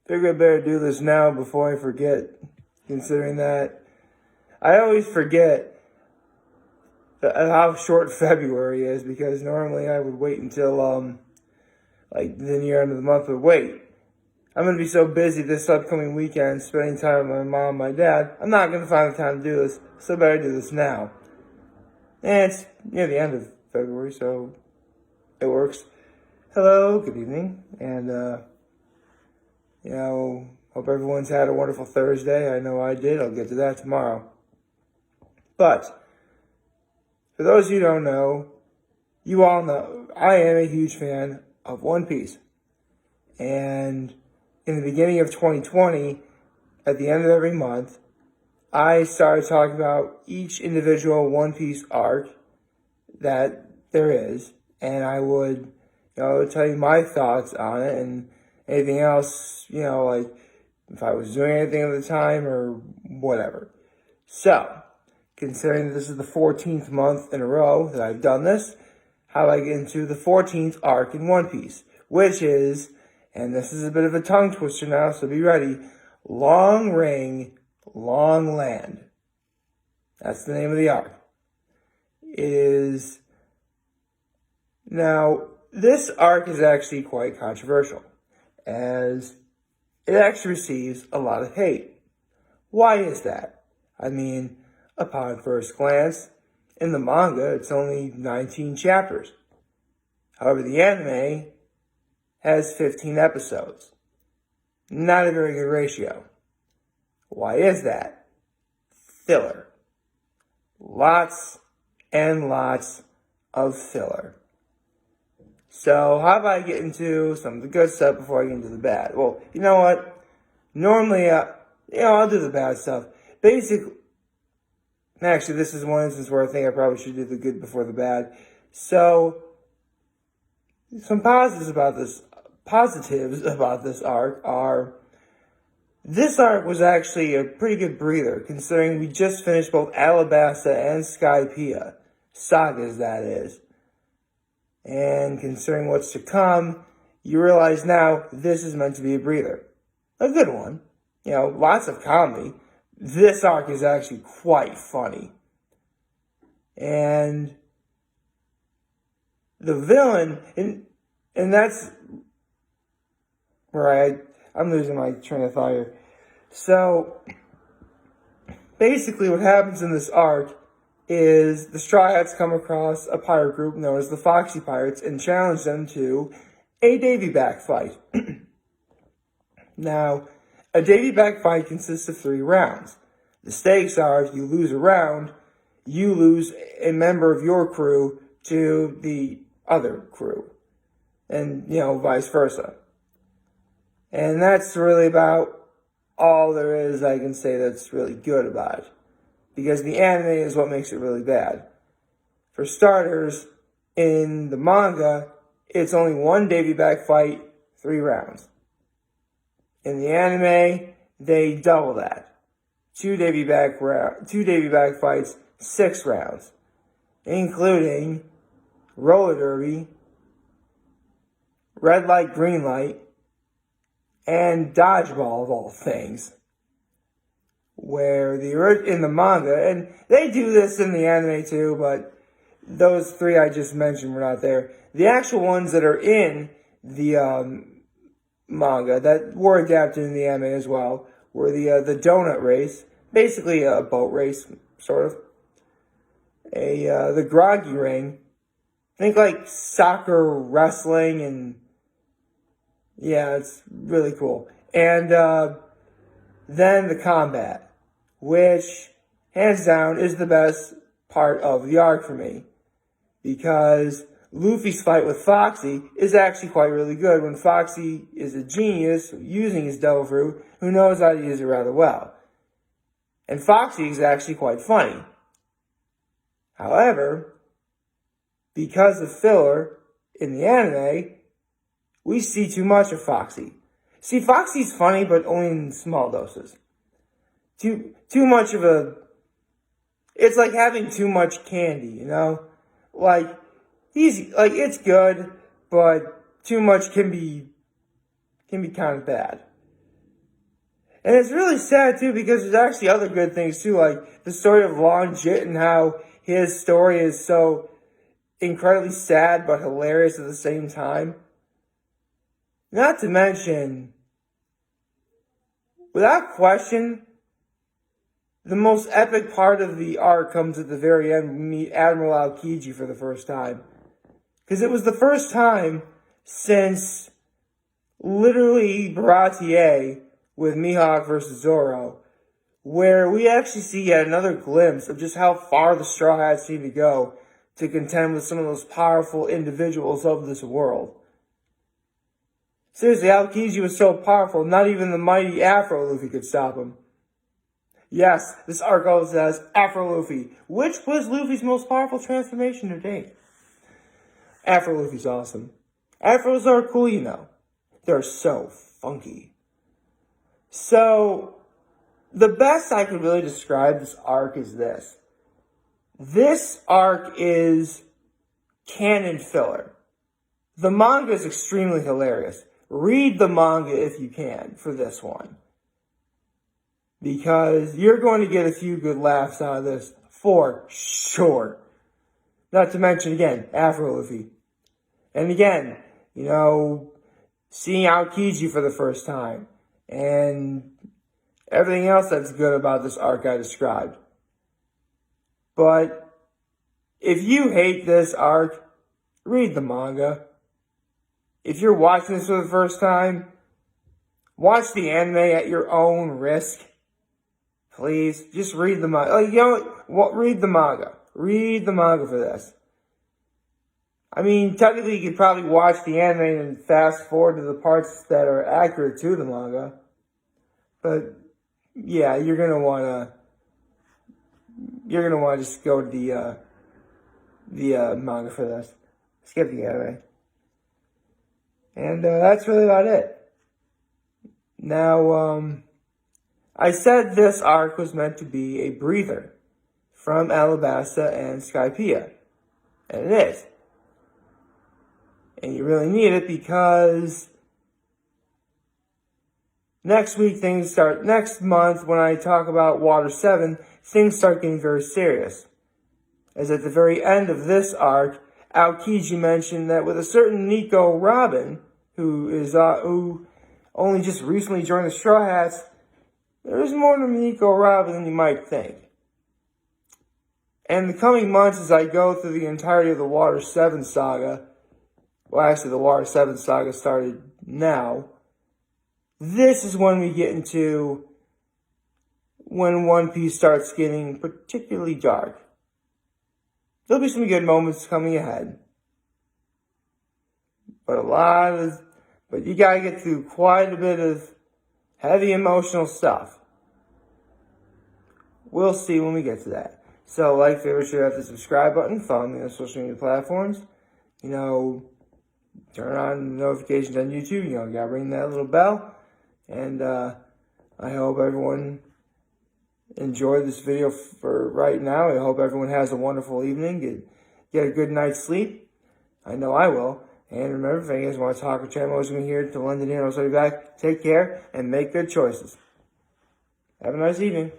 Figure I better do this now before I forget, considering that I always forget how short February is, because normally I would wait until, like, the near end of the month, but wait. I'm going to be so busy this upcoming weekend spending time with my mom and my dad, I'm not going to find the time to do this, so I better do this now. And it's near the end of February, so it works. Hello, good evening, and, hope everyone's had a wonderful Thursday. I know I did. I'll get to that tomorrow. But, for those of you who don't know, you all know, I am a huge fan of One Piece. And in the beginning of 2020, at the end of every month, I started talking about each individual One Piece arc that there is. And I would, tell you my thoughts on it and anything else, like if I was doing anything at the time or whatever. So, considering that this is the 14th month in a row that I've done this, how do I get into the 14th arc in One Piece? Which is, and this is a bit of a tongue twister now, so be ready, Long Ring, Long Land. That's the name of the arc. Now, this arc is actually quite controversial, as it actually receives a lot of hate. Why is that? I mean, upon first glance, in the manga, it's only 19 chapters. However, the anime has 15 episodes. Not a very good ratio. Why is that? Filler. Lots and lots of filler. So, how about I get into some of the good stuff before I get into the bad? Well, you know what? Normally, I'll do the bad stuff. Actually, this is one instance where I think I probably should do the good before the bad. So, some positives about this arc are, this arc was actually a pretty good breather, considering we just finished both Alabasta and Skypiea. Sagas, that is. And considering what's to come, you realize now this is meant to be a breather. A good one. Lots of comedy. This arc is actually quite funny. And the villain, and that's where I'm losing my train of thought here. So, basically what happens in this arc is the Straw Hats come across a pirate group known as the Foxy Pirates and challenge them to a Davy Back fight. Now, a Davy Back fight consists of 3 rounds. The stakes are, if you lose a round, you lose a member of your crew to the other crew. And, vice versa. And that's really about all there is I can say that's really good about it. Because the anime is what makes it really bad. For starters, in the manga, it's only 1 Davy Back fight, 3 rounds. In the anime, they double that. 2 Davy Back fights, 6 rounds. Including roller derby, red light, green light, and dodgeball of all things. Where in the manga, and they do this in the anime too, but those 3 I just mentioned were not there. The actual ones that are in the manga that were adapted in the anime as well were the donut race, basically a boat race, sort of. The groggy ring, think like soccer, wrestling, and yeah, it's really cool. And then the combat, which, hands down, is the best part of the arc for me. Because Luffy's fight with Foxy is actually quite really good when Foxy is a genius using his devil fruit who knows how to use it rather well. And Foxy is actually quite funny. However, because of filler in the anime, we see too much of Foxy. See, Foxy's funny, but only in small doses. Too much of it's like having too much candy, Like, it's good, but too much can be kind of bad. And it's really sad, too, because there's actually other good things, too, like the story of Long Jit and how his story is so incredibly sad but hilarious at the same time. Not to mention, without question, the most epic part of the arc comes at the very end when we meet Admiral Aokiji for the first time. Because it was the first time since literally Baratier with Mihawk versus Zoro, where we actually see yet another glimpse of just how far the Straw Hats need to go to contend with some of those powerful individuals of this world. Seriously, Aokiji was so powerful, not even the mighty Afro Luffy could stop him. Yes, this arc also says Afro Luffy, which was Luffy's most powerful transformation to date. Afro Luffy's awesome. Afros are cool, you know. They're so funky. So, the best I could really describe this arc is this. This arc is canon filler. The manga is extremely hilarious. Read the manga if you can for this one. Because you're going to get a few good laughs out of this, for sure. Not to mention, again, Afro Luffy. And again, you know, seeing Aokiji for the first time. And everything else that's good about this arc I described. But if you hate this arc, read the manga. If you're watching this for the first time, watch the anime at your own risk. Please, just read the manga. Like, you know what? Read the manga. Read the manga for this. I mean, technically you could probably watch the anime and fast forward to the parts that are accurate to the manga. But, yeah, you're gonna wanna just go to the manga for this. Skip the anime. And that's really about it. Now, I said this arc was meant to be a breather from Alabasta and Skypiea. And it is. And you really need it because next month when I talk about Water 7, things start getting very serious. As at the very end of this arc, Aokiji mentioned that with a certain Nico Robin, who only just recently joined the Straw Hats, there's more to Nico Robin than you might think. And in the coming months, as I go through the entirety of the Water 7 saga, well, actually, the Water 7 saga started now. This is when we get into when One Piece starts getting particularly dark. There'll be some good moments coming ahead. But you gotta get through quite a bit of heavy emotional stuff. We'll see when we get to that. So, like, favorite, share, hit the subscribe button, follow me on social media platforms. You know, turn on notifications on YouTube. You know, gotta ring that little bell. And I hope everyone enjoyed this video for right now. I hope everyone has a wonderful evening. Get a good night's sleep. I know I will. And remember, if you guys want to talk or chat, I'm always going to be here to London here. I'll be back. Take care and make good choices. Have a nice evening.